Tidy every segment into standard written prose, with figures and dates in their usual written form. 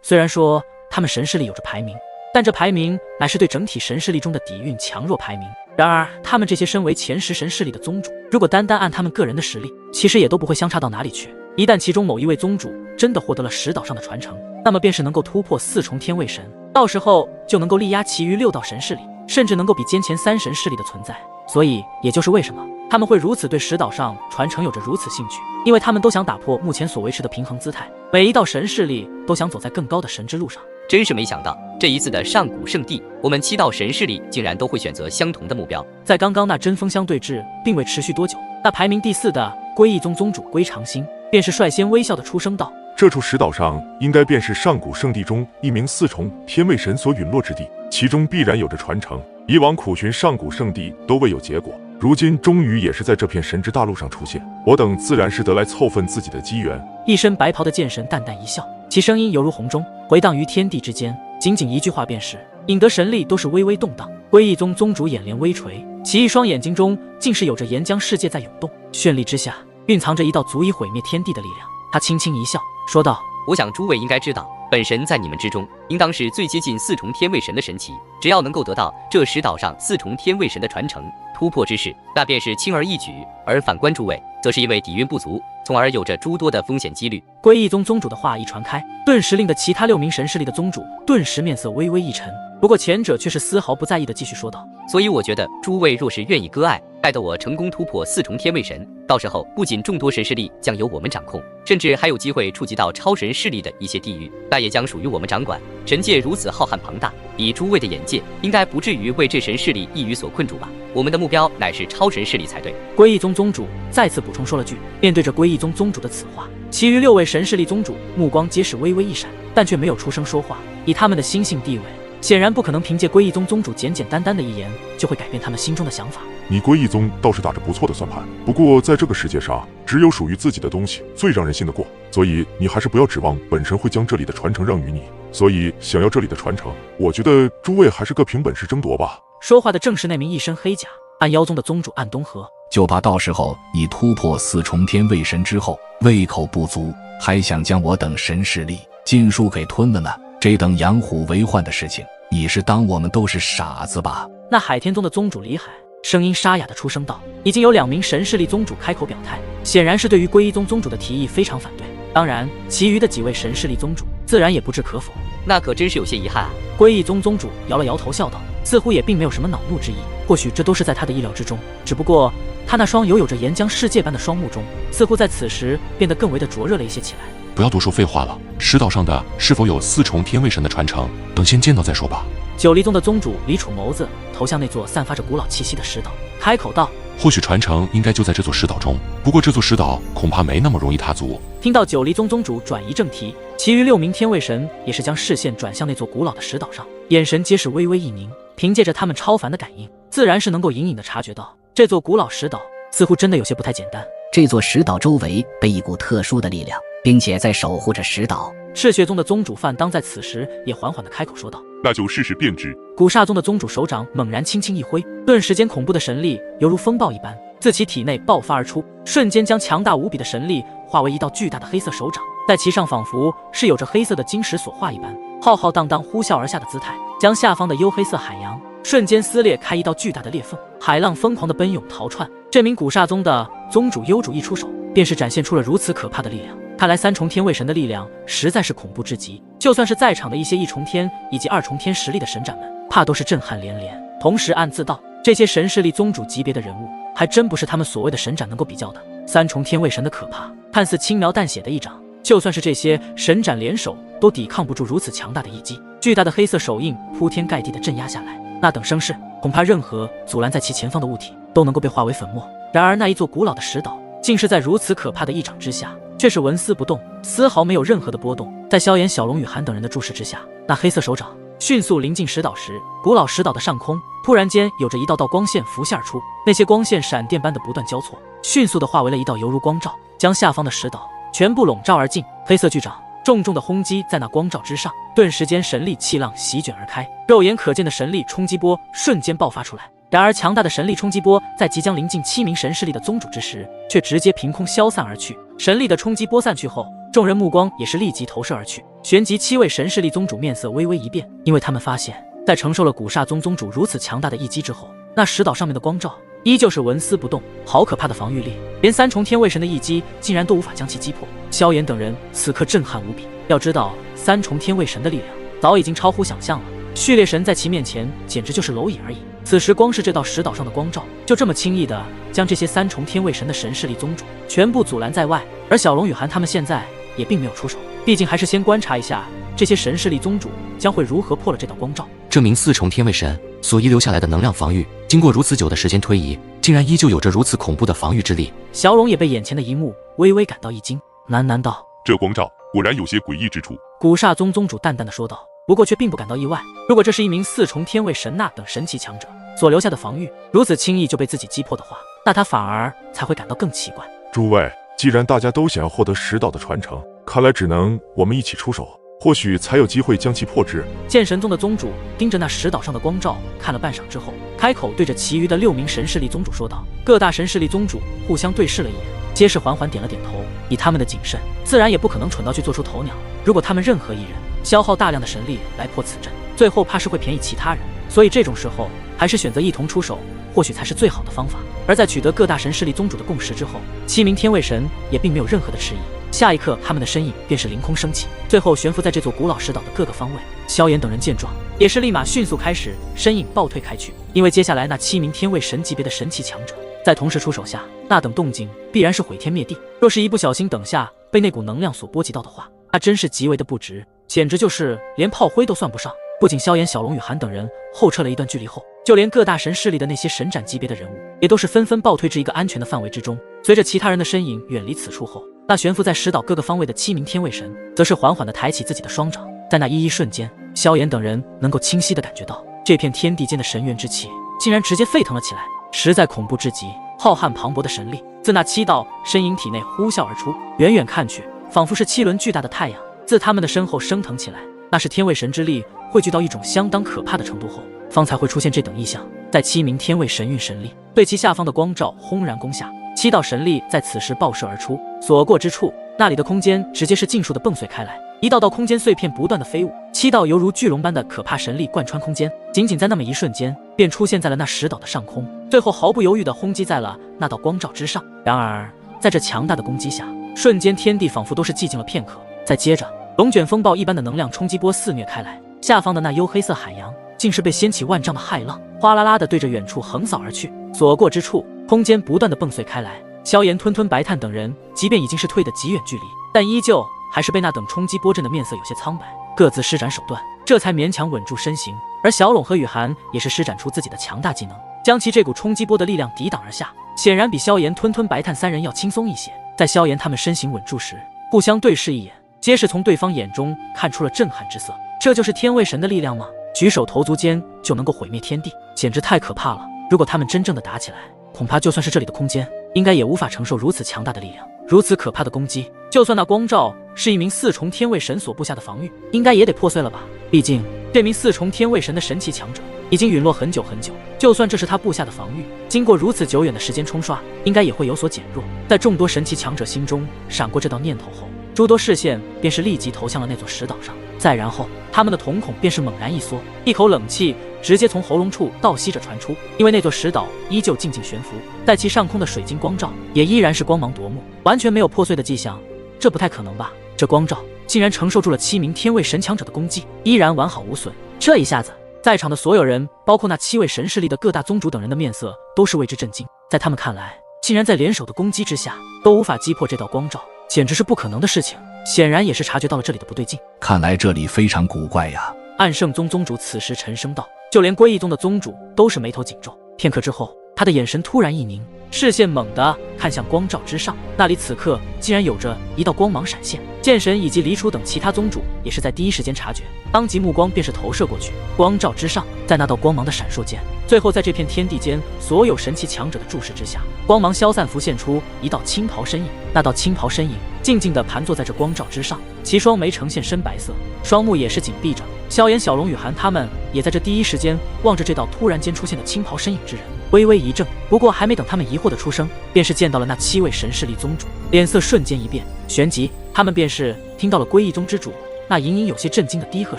虽然说他们神势力有着排名，但这排名乃是对整体神势力中的底蕴强弱排名。然而他们这些身为前10神势力的宗主，如果单按他们个人的实力，其实也都不会相差到哪里去。一旦其中某一位宗主真的获得了石岛上的传承，那么便是能够突破4重天位神，到时候就能够力压其余6道神势力，甚至能够比肩前3神势力的存在。所以也就是为什么他们会如此对石岛上传承有着如此兴趣，因为他们都想打破目前所维持的平衡姿态，每一道神势力都想走在更高的神之路上。真是没想到，这一次的上古圣地，我们7道神势力竟然都会选择相同的目标。在刚刚那针锋相对峙并未持续多久，那排名第4的归义宗宗主归长星便是率先微笑的出声道：这处石岛上应该便是上古圣地中一名4重天位神所陨落之地，其中必然有着传承。以往苦寻上古圣地都未有结果，如今终于也是在这片神之大陆上出现，我等自然是得来凑份自己的机缘。一身白袍的剑神淡淡一笑，其声音犹如洪钟，回荡于天地之间，仅仅一句话便是，引得神力都是微微动荡。归义宗宗主眼帘微垂，其一双眼睛中竟是有着岩浆世界在涌动，绚丽之下蕴藏着一道足以毁灭天地的力量。他轻轻一笑，说道：我想诸位应该知道，本神在你们之中应当是最接近4重天位神的神奇，只要能够得到这石岛上4重天位神的传承，突破之事那便是轻而易举，而反观诸位则是因为底蕴不足，从而有着诸多的风险几率。归义宗宗主的话一传开，顿时令得其他6名神势力的宗主顿时面色微微一沉，不过前者却是丝毫不在意的继续说道：所以我觉得诸位若是愿意割爱，待得我成功突破4重天位神，到时候不仅众多神势力将由我们掌控，甚至还有机会触及到超神势力的一些地域，那也将属于我们掌管。神界如此浩瀚庞大，以诸位的眼界，应该不至于为这神势力一语所困住吧？我们的目标乃是超神势力才对。归义宗宗主再次补充说了句。面对着归义宗宗主的此话，其余6位神势力宗主目光皆是微微一闪，但却没有出声说话。以他们的心性地位，显然不可能凭借归义宗宗主简简单单的一言就会改变他们心中的想法。你归义宗倒是打着不错的算盘，不过在这个世界上，只有属于自己的东西最让人信得过，所以你还是不要指望本神会将这里的传承让于你。所以想要这里的传承，我觉得诸位还是各凭本事争夺吧。说话的正是那名一身黑甲暗妖宗的宗主暗东河。就怕到时候你突破4重天位神之后，胃口不足，还想将我等神势力尽数给吞了呢？这等养虎为患的事情，你是当我们都是傻子吧？那海天宗的宗主李海声音沙哑的出声道：已经有2名神势力宗主开口表态，显然是对于归义宗宗主的提议非常反对。当然其余的几位神势力宗主自然也不置可否。那可真是有些遗憾啊。归义宗宗主摇了摇头笑道，似乎也并没有什么恼怒之意，或许这都是在他的意料之中，只不过他那双有着岩浆世界般的双目中，似乎在此时变得更为的灼热了一些起来。不要多说废话了，石岛上的是否有4重天位神的传承，等先见到再说吧。九黎宗的宗主李楚眸子投向那座散发着古老气息的石岛，开口道：或许传承应该就在这座石岛中，不过这座石岛恐怕没那么容易踏足。听到九黎宗宗主转移正题，其余6名天位神也是将视线转向那座古老的石岛上，眼神皆是微微一凝，凭借着他们超凡的感应，自然是能够隐隐的察觉到这座古老石岛似乎真的有些不太简单。这座石岛周围被一股特殊的力量，并且在守护着石岛。赤血宗的宗主范当在此时也缓缓地开口说道：那就试试便知。古煞宗的宗主手掌猛然轻轻一挥，顿时间恐怖的神力犹如风暴一般自其体内爆发而出，瞬间将强大无比的神力化为一道巨大的黑色手掌，在其上仿佛是有着黑色的晶石所化一般，浩浩荡荡呼啸而下的姿态，将下方的幽黑色海洋瞬间撕裂开一道巨大的裂缝，海浪疯狂地奔涌逃窜。这名古煞宗的宗主幽主一出手，便是展现出了如此可怕的力量。看来3重天位神的力量实在是恐怖至极，就算是在场的一些1重天以及2重天实力的神斩们，怕都是震撼连连。同时暗自道，这些神势力宗主级别的人物，还真不是他们所谓的神斩能够比较的。3重天位神的可怕，看似轻描淡写的一掌，就算是这些神斩联手，都抵抗不住如此强大的一击。巨大的黑色手印铺天盖地的镇压下来，那等声势，恐怕任何阻拦在其前方的物体都能够被化为粉末。然而那一座古老的石岛，竟是在如此可怕的一掌之下，却是纹丝不动，丝毫没有任何的波动。在萧炎、小龙与韩等人的注视之下，那黑色手掌迅速临近石岛时，古老石岛的上空突然间有着一道道光线浮现而出，那些光线闪电般的不断交错，迅速的化为了一道犹如光照，将下方的石岛全部笼罩而尽。黑色巨掌重重的轰击在那光照之上，顿时间神力气浪席卷而开，肉眼可见的神力冲击波瞬间爆发出来。然而强大的神力冲击波在即将临近7名神势力的宗主之时，却直接凭空消散而去。神力的冲击波散去后，众人目光也是立即投射而去，旋即7位神势力宗主面色微微一变，因为他们发现，在承受了古刹宗宗主如此强大的一击之后，那石岛上面的光照依旧是纹丝不动，好可怕的防御力，连3重天位神的一击竟然都无法将其击破。萧炎等人此刻震撼无比，要知道3重天位神的力量早已经超乎想象了，序列神在其面前简直就是蝼蚁而已。此时光是这道石岛上的光照，就这么轻易的将这些3重天位神的神势力宗主全部阻拦在外，而小龙与寒他们现在也并没有出手，毕竟还是先观察一下这些神势力宗主将会如何破了这道光照。这名4重天位神所遗留下来的能量防御，经过如此久的时间推移，竟然依旧有着如此恐怖的防御之力。小龙也被眼前的一幕微微感到一惊，喃喃道：“这光照果然有些诡异之处。”古刹宗宗主淡淡的说道，不过却并不感到意外。如果这是一名4重天位神那等神奇强者所留下的防御，如此轻易就被自己击破的话，那他反而才会感到更奇怪。诸位，既然大家都想要获得石岛的传承，看来只能我们一起出手，或许才有机会将其破之。剑神宗的宗主盯着那石岛上的光照看了半晌之后，开口对着其余的6名神势力宗主说道。各大神势力宗主互相对视了一眼，皆是缓缓点了点头。以他们的谨慎，自然也不可能蠢到去做出头鸟。如果他们任何一人消耗大量的神力来破此阵，最后怕是会便宜其他人，所以这种时候还是选择一同出手，或许才是最好的方法。而在取得各大神势力宗主的共识之后，7名天位神也并没有任何的迟疑，下一刻他们的身影便是凌空升起，最后悬浮在这座古老石岛的各个方位。萧炎等人见状，也是立马迅速开始身影暴退开去，因为接下来那7名天位神级别的神奇强者在同时出手下，那等动静必然是毁天灭地。若是一不小心等下被那股能量所波及到的话，那真是极为的不值，简直就是连炮灰都算不上。不仅萧炎、小龙与寒等人后撤了一段距离后，就连各大神势力的那些神斩级别的人物也都是纷纷暴退至一个安全的范围之中。随着其他人的身影远离此处后，那悬浮在石岛各个方位的7名天位神则是缓缓地抬起自己的双掌。在那一瞬间，萧炎等人能够清晰地感觉到这片天地间的神元之气竟然直接沸腾了起来，实在恐怖至极。浩瀚磅礴的神力自那7道身影体内呼啸而出，远远看去仿佛是7轮巨大的太阳自他们的身后升腾起来。那是天位神之力汇聚到一种相当可怕的程度后，方才会出现这等异象。在7名天位神运神力对其下方的光照轰然攻下，7道神力在此时爆射而出，所过之处，那里的空间直接是尽数的迸碎开来，一道道空间碎片不断的飞舞，7道犹如巨龙般的可怕神力贯穿空间，仅仅在那么一瞬间便出现在了那石岛的上空，最后毫不犹豫地轰击在了那道光照之上。然而在这强大的攻击下，瞬间天地仿佛都是寂静了片刻，再接着龙卷风暴一般的能量冲击波肆虐开来，下方的那幽黑色海洋竟是被掀起万丈的骇浪，哗啦啦地对着远处横扫而去，所过之处，空间不断地迸碎开来。萧炎、吞吞、白炭等人即便已经是退得极远距离，但依旧还是被那等冲击波震的面色有些苍白，各自施展手段，这才勉强稳住身形。而小龙和雨涵也是施展出自己的强大技能，将其这股冲击波的力量抵挡而下，显然比萧炎、吞吞、白炭3人要轻松一些。在萧炎他们身形稳住时，互相对视一眼，皆是从对方眼中看出了震撼之色。这就是天位神的力量吗？举手投足间就能够毁灭天地，简直太可怕了。如果他们真正的打起来，恐怕就算是这里的空间应该也无法承受如此强大的力量，如此可怕的攻击，就算那光照是一名4重天位神所布下的防御，应该也得破碎了吧。毕竟这名4重天位神的神奇强者已经陨落很久很久，就算这是他布下的防御，经过如此久远的时间冲刷，应该也会有所减弱。在众多神奇强者心中闪过这道念头后，诸多视线便是立即投向了那座石岛上，再然后他们的瞳孔便是猛然一缩，一口冷气直接从喉咙处倒吸着传出。因为那座石岛依旧静静悬浮在其上空的水晶光照也依然是光芒夺目，完全没有破碎的迹象。这不太可能吧？这光照竟然承受住了7名天位神强者的攻击，依然完好无损。这一下子，在场的所有人，包括那7位神势力的各大宗主等人的面色都是为之震惊。在他们看来，竟然在联手的攻击之下都无法击破这道光照，简直是不可能的事情。显然也是察觉到了这里的不对劲，看来这里非常古怪呀。暗圣宗宗主此时沉声道，就连归义宗的宗主都是眉头紧皱。片刻之后，他的眼神突然一凝，视线猛地看向光照之上，那里此刻竟然有着一道光芒闪现。剑神以及黎楚等其他宗主也是在第一时间察觉，当即目光便是投射过去。光照之上，在那道光芒的闪烁间，最后在这片天地间所有神奇强者的注视之下，光芒消散，浮现出一道青袍身影。那道青袍身影静静地盘坐在这光照之上，其双眉呈现深白色，双目也是紧闭着。萧炎、小龙、雨涵他们也在这第一时间望着这道突然间出现的青袍身影之人，微微一怔。不过还没等他们疑惑的出声，便是见到了那7位神势力宗主，脸色瞬间一变，旋即他们便是听到了归义宗之主那隐隐有些震惊的低喝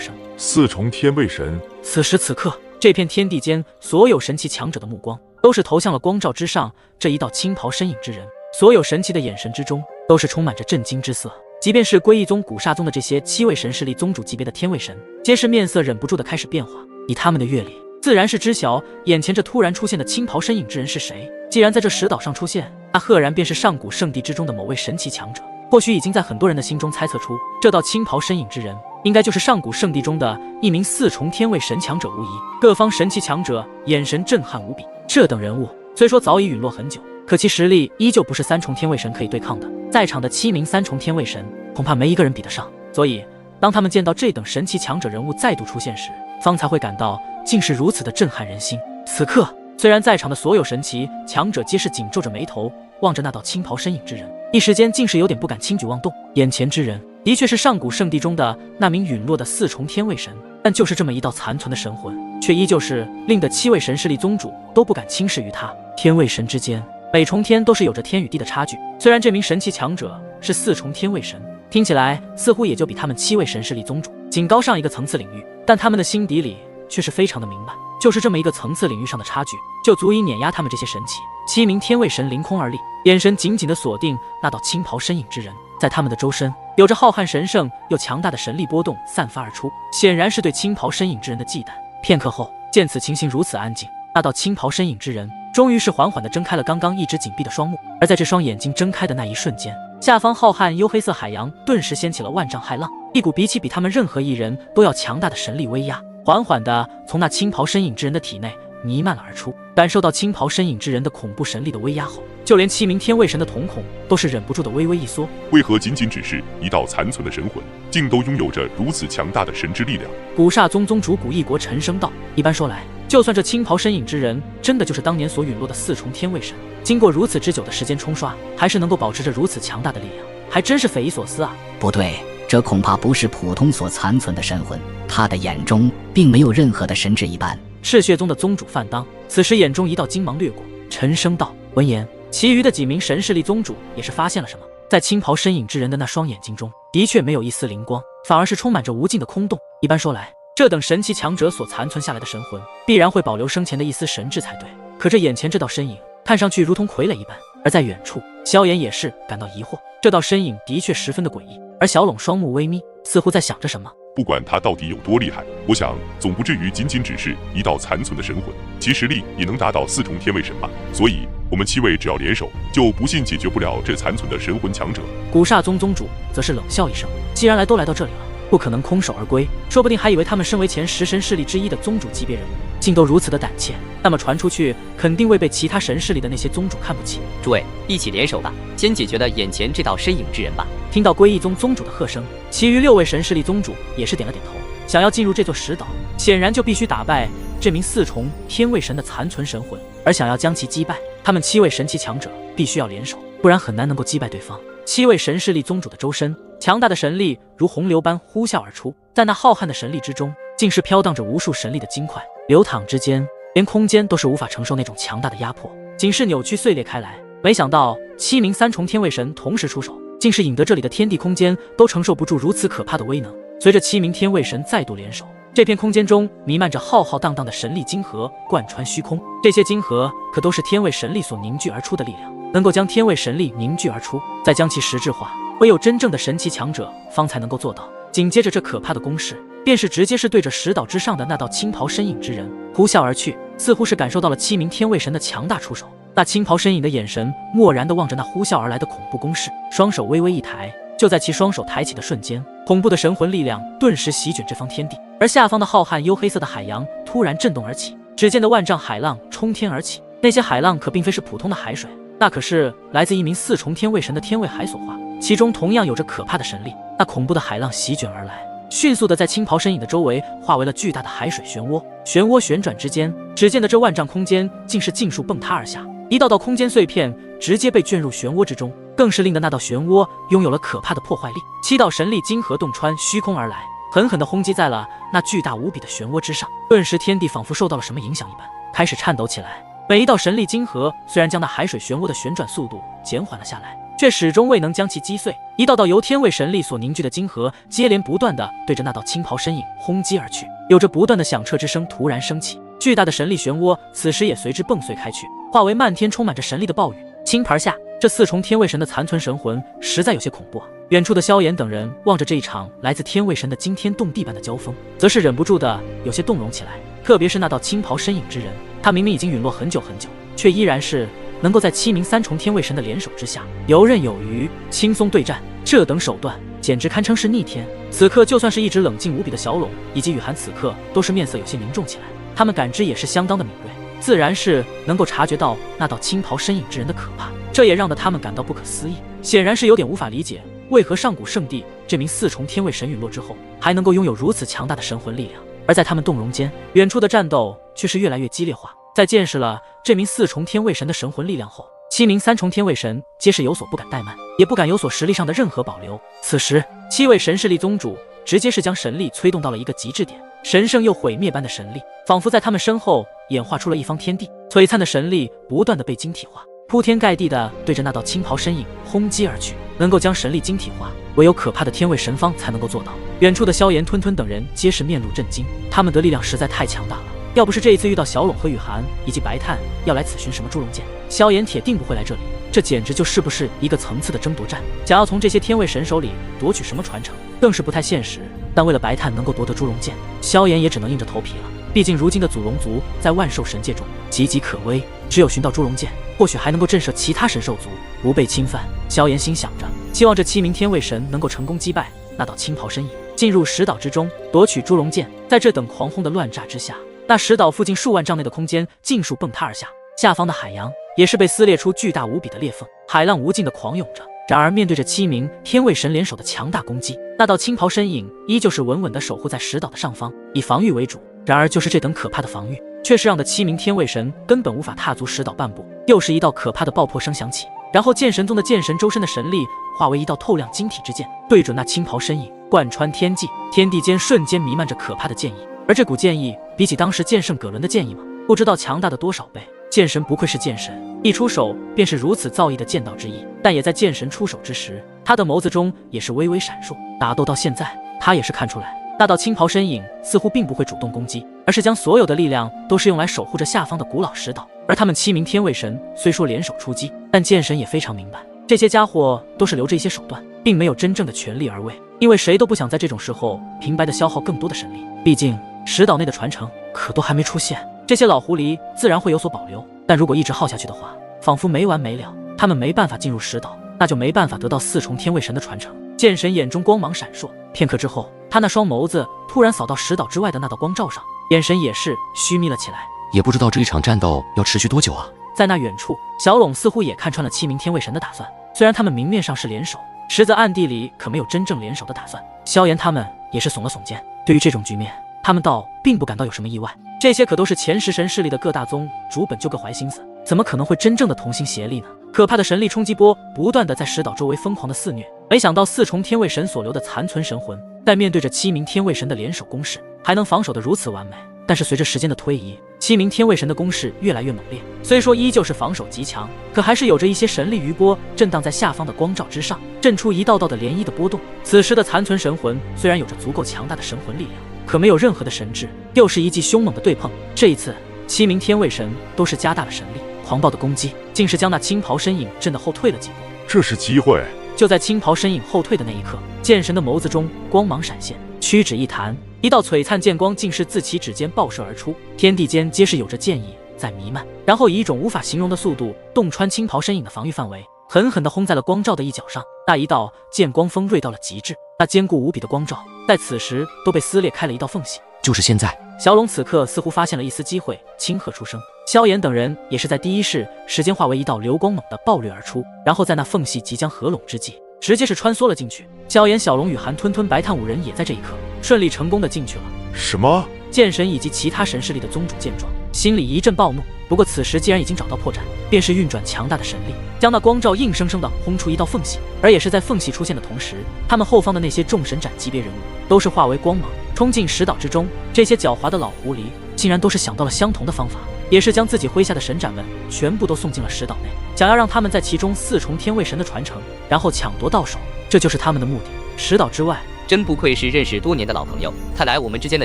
声。四重天位神。此时此刻，这片天地间所有神奇强者的目光都是投向了光照之上这一道青袍身影之人，所有神奇的眼神之中都是充满着震惊之色。即便是归义宗、古刹宗的这些7位神势力宗主级别的天位神，皆是面色忍不住的开始变化。以他们的阅历，自然是知晓眼前这突然出现的青袍身影之人是谁。既然在这石岛上出现，那赫然便是上古圣地之中的某位神奇强者。或许已经在很多人的心中猜测出，这道青袍身影之人应该就是上古圣地中的一名4重天位神强者无疑。各方神奇强者眼神震撼无比。这等人物虽说早已陨落很久，可其实力依旧不是3重天位神可以对抗的。在场的7名3重天位神，恐怕没一个人比得上。所以，当他们见到这等神奇强者人物再度出现时，方才会感到竟是如此的震撼人心。此刻，虽然在场的所有神奇强者皆是紧皱着眉头，望着那道青袍身影之人，一时间竟是有点不敢轻举妄动。眼前之人的确是上古圣地中的那名陨落的4重天位神，但就是这么一道残存的神魂，却依旧是令得7位神势力宗主都不敢轻视于他。天位神之间，每重天都是有着天与地的差距。虽然这名神奇强者是4重天位神，听起来似乎也就比他们7位神势力宗主仅高上一个层次领域，但他们的心底里却是非常的明白，就是这么一个层次领域上的差距，就足以碾压他们这些神奇。7名天位神凌空而立，眼神紧紧地锁定那道青袍身影之人，在他们的周身有着浩瀚神圣又强大的神力波动散发而出，显然是对青袍身影之人的忌惮。片刻后，见此情形如此安静，那道青袍身影之人终于是缓缓地睁开了刚刚一直紧闭的双目。而在这双眼睛睁开的那一瞬间，下方浩瀚幽黑色海洋顿时掀起了万丈骇浪，一股比他们任何一人都要强大的神力威压缓缓地从那青袍身影之人的体内弥漫了而出。感受到青袍身影之人的恐怖神力的威压后，就连7名天位神的瞳孔都是忍不住的微微一缩。为何仅仅只是一道残存的神魂，竟都拥有着如此强大的神之力量？古刹宗宗主古一国沉声道：一般说来，就算这青袍身影之人真的就是当年所陨落的4重天位神，经过如此之久的时间冲刷，还是能够保持着如此强大的力量，还真是匪夷所思啊。不对，这恐怕不是普通所残存的神魂，他的眼中并没有任何的神智一般。赤血宗的宗主范当此时眼中一道金芒掠过，沉声道：闻言，其余的几名神势力宗主也是发现了什么。在青袍身影之人的那双眼睛中，的确没有一丝灵光，反而是充满着无尽的空洞。一般说来，这等神奇强者所残存下来的神魂，必然会保留生前的一丝神智才对。可这眼前这道身影，看上去如同傀儡一般。而在远处，萧炎也是感到疑惑，这道身影的确十分的诡异。而小拢双目微眯，似乎在想着什么。不管他到底有多厉害，我想总不至于仅仅只是一道残存的神魂，其实力也能达到4重天位神吧。所以，我们7位只要联手，就不信解决不了这残存的神魂强者。古刹宗宗主则是冷笑一声，既然都来到这里了，不可能空手而归，说不定还以为他们身为前10神势力之一的宗主级别人物，竟都如此的胆怯，那么传出去肯定会被其他神势力的那些宗主看不起。诸位，一起联手吧，先解决了眼前这道身影之人吧。听到归义宗宗主的喝声，其余6位神势力宗主也是点了点头。想要进入这座石岛，显然就必须打败这名4重天位神的残存神魂，而想要将其击败，他们7位神奇强者必须要联手，不然很难能够击败对方。7位神势力宗主的周身，强大的神力如洪流般呼啸而出，在那浩瀚的神力之中，竟是飘荡着无数神力的金块，流淌之间，连空间都是无法承受那种强大的压迫，仅是扭曲碎裂开来。没想到7名3重天位神同时出手，竟是引得这里的天地空间都承受不住如此可怕的威能。随着7名天位神再度联手，这片空间中弥漫着浩浩荡荡的神力金河，贯穿虚空。这些金河可都是天位神力所凝聚而出的力量，能够将天位神力凝聚而出，再将其实质化，唯有真正的神奇强者方才能够做到。紧接着这可怕的攻势，便是直接是对着石岛之上的那道青袍身影之人呼啸而去，似乎是感受到了7名天位神的强大出手。那青袍身影的眼神漠然地望着那呼啸而来的恐怖攻势，双手微微一抬，就在其双手抬起的瞬间，恐怖的神魂力量顿时席卷这方天地，而下方的浩瀚幽黑色的海洋突然震动而起，只见的万丈海浪冲天而起，那些海浪可并非是普通的海水，那可是来自一名4重天位神的天位海所化，其中同样有着可怕的神力。那恐怖的海浪席卷而来，迅速的在青袍身影的周围化为了巨大的海水漩涡，漩涡旋转之间，只见的这万丈空间竟是尽数崩塌而下，一道道空间碎片直接被卷入漩涡之中，更是令得那道漩涡拥有了可怕的破坏力。7道神力金河洞穿虚空而来，狠狠地轰击在了那巨大无比的漩涡之上，顿时天地仿佛受到了什么影响一般，开始颤抖起来。每一道神力金河虽然将那海水漩涡的旋转速度减缓了下来，却始终未能将其击碎。一道道由天位神力所凝聚的金河接连不断地对着那道青袍身影轰击而去，有着不断的响彻之声突然升起，巨大的神力漩涡此时也随之迸碎开去，化为漫天充满着神力的暴雨。青牌下，这4重天位神的残存神魂实在有些恐怖啊！远处的萧炎等人望着这一场来自天位神的惊天动地般的交锋，则是忍不住的有些动容起来。特别是那道青袍身影之人，他明明已经陨落很久很久，却依然是能够在7名3重天位神的联手之下游刃有余，轻松对战。这等手段简直堪称是逆天。此刻就算是一直冷静无比的小龙以及雨涵，此刻都是面色有些凝重起来，他们感知也是相当的敏锐，自然是能够察觉到那道青袍身影之人的可怕，这也让得他们感到不可思议，显然是有点无法理解，为何上古圣地这名4重天位神陨落之后，还能够拥有如此强大的神魂力量。而在他们动容间，远处的战斗却是越来越激烈化。在见识了这名4重天位神的神魂力量后，7名3重天位神皆是有所不敢怠慢，也不敢有所实力上的任何保留。此时7位神势力宗主直接是将神力催动到了一个极致点，神圣又毁灭般的神力仿佛在他们身后演化出了一方天地，璀璨的神力不断的被晶体化，铺天盖地的对着那道青袍身影轰击而去。能够将神力晶体化，唯有可怕的天位神方才能够做到。远处的萧炎、吞吞等人皆是面露震惊，他们的力量实在太强大了，要不是这一次遇到小龙和雨涵以及白炭要来此寻什么猪龙剑，萧炎铁定不会来这里。这简直就是不是一个层次的争夺战，想要从这些天位神手里夺取什么传承，更是不太现实。但为了白炭能够夺得猪龙剑，萧炎也只能硬着头皮了。毕竟如今的祖龙族在万兽神界中岌岌可危，只有寻到猪龙剑，或许还能够震慑其他神兽族，不被侵犯。萧炎心想着，希望这7名天位神能够成功击败那道青袍身影，进入石岛之中夺取猪龙剑。在这等狂轰的乱炸之下，那石岛附近数万丈内的空间尽数崩塌而下，下方的海洋也是被撕裂出巨大无比的裂缝，海浪无尽的狂涌着。然而面对着7名天位神联手的强大攻击，那道青袍身影依旧是稳稳地守护在石岛的上方，以防御为主。然而就是这等可怕的防御，却是让的7名天位神根本无法踏足石岛半步。又是一道可怕的爆破声响起，然后剑神宗的剑神周身的神力化为一道透亮晶体之剑，对准那青袍身影贯穿天际，天地间瞬间弥漫着可怕的剑意。而这股剑意比起当时剑圣葛伦的剑意吗？不知道强大的多少倍。剑神不愧是剑神，一出手便是如此造诣的剑道之意。但也在剑神出手之时，他的眸子中也是微微闪烁。打斗到现在，他也是看出来，那道青袍身影似乎并不会主动攻击，而是将所有的力量都是用来守护着下方的古老石岛。而他们7名天位神虽说联手出击，但剑神也非常明白，这些家伙都是留着一些手段，并没有真正的全力而为，因为谁都不想在这种时候平白的消耗更多的神力。毕竟石岛内的传承可都还没出现，这些老狐狸自然会有所保留，但如果一直耗下去的话，仿佛没完没了。他们没办法进入石岛，那就没办法得到4重天位神的传承。剑神眼中光芒闪烁，片刻之后，他那双眸子突然扫到石岛之外的那道光照上，眼神也是虚眯了起来。也不知道这一场战斗要持续多久啊！在那远处，小龙似乎也看穿了7名天位神的打算，虽然他们明面上是联手，实则暗地里可没有真正联手的打算。萧炎他们也是耸了耸肩，对于这种局面，他们倒并不感到有什么意外。这些可都是前10神势力的各大宗主，本就各怀心思，怎么可能会真正的同心协力呢？可怕的神力冲击波不断的在石岛周围疯狂的肆虐，没想到4重天位神所留的残存神魂，在面对着7名天位神的联手攻势，还能防守得如此完美。但是随着时间的推移，7名天位神的攻势越来越猛烈，虽说依旧是防守极强，可还是有着一些神力余波震荡在下方的光照之上，震出一道道的涟漪的波动。此时的残存神魂虽然有着足够强大的神魂力量，可没有任何的神智，又是一记凶猛的对碰。这一次7名天位神都是加大了神力，狂暴的攻击竟是将那青袍身影震得后退了几步。这是机会。就在青袍身影后退的那一刻，剑神的眸子中光芒闪现，屈指一弹，一道璀璨剑光竟是自其指尖爆射而出，天地间皆是有着剑意在弥漫，然后以一种无法形容的速度洞穿青袍身影的防御范围，狠狠地轰在了光照的一角上。那一道剑光锋锐到了极致，那坚固无比的光照在此时都被撕裂开了一道缝隙。就是现在！小龙此刻似乎发现了一丝机会，轻喝出声。萧炎等人也是在第一时间化为一道流光猛地暴掠而出，然后在那缝隙即将合拢之际，直接是穿梭了进去。萧炎、小龙、雨涵、吞吞、白炭5人也在这一刻顺利成功的进去了。什么？剑神以及其他神势力的宗主见状，心里一阵暴怒。不过此时既然已经找到破绽，便是运转强大的神力，将那光照硬生生的轰出一道缝隙。而也是在缝隙出现的同时，他们后方的那些众神斩级别人物都是化为光芒，冲进石岛之中。这些狡猾的老狐狸竟然都是想到了相同的方法，也是将自己麾下的神斩们全部都送进了石岛内，想要让他们在其中4重天位神的传承，然后抢夺到手，这就是他们的目的。石岛之外，真不愧是认识多年的老朋友，看来我们之间的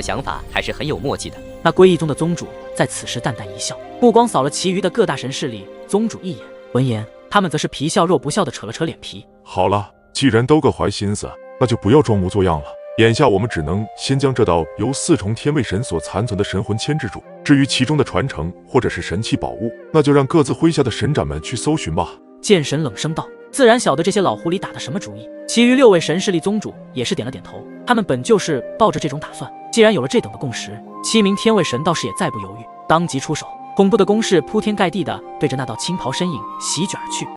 想法还是很有默契的。那归义宗的宗主在此时淡淡一笑，目光扫了其余的各大神势力宗主一眼，闻言，他们则是皮笑肉不笑的扯了扯脸皮。好了，既然都各怀心思，那就不要装模作样了。眼下我们只能先将这道由4重天位神所残存的神魂牵制住，至于其中的传承或者是神器宝物，那就让各自麾下的神斩们去搜寻吧。剑神冷声道，自然晓得这些老狐狸打的什么主意。其余6位神势力宗主也是点了点头，他们本就是抱着这种打算。既然有了这等的共识，7名天位神道士也再不犹豫，当即出手，恐怖的攻势铺天盖地的对着那道青袍身影席卷而去。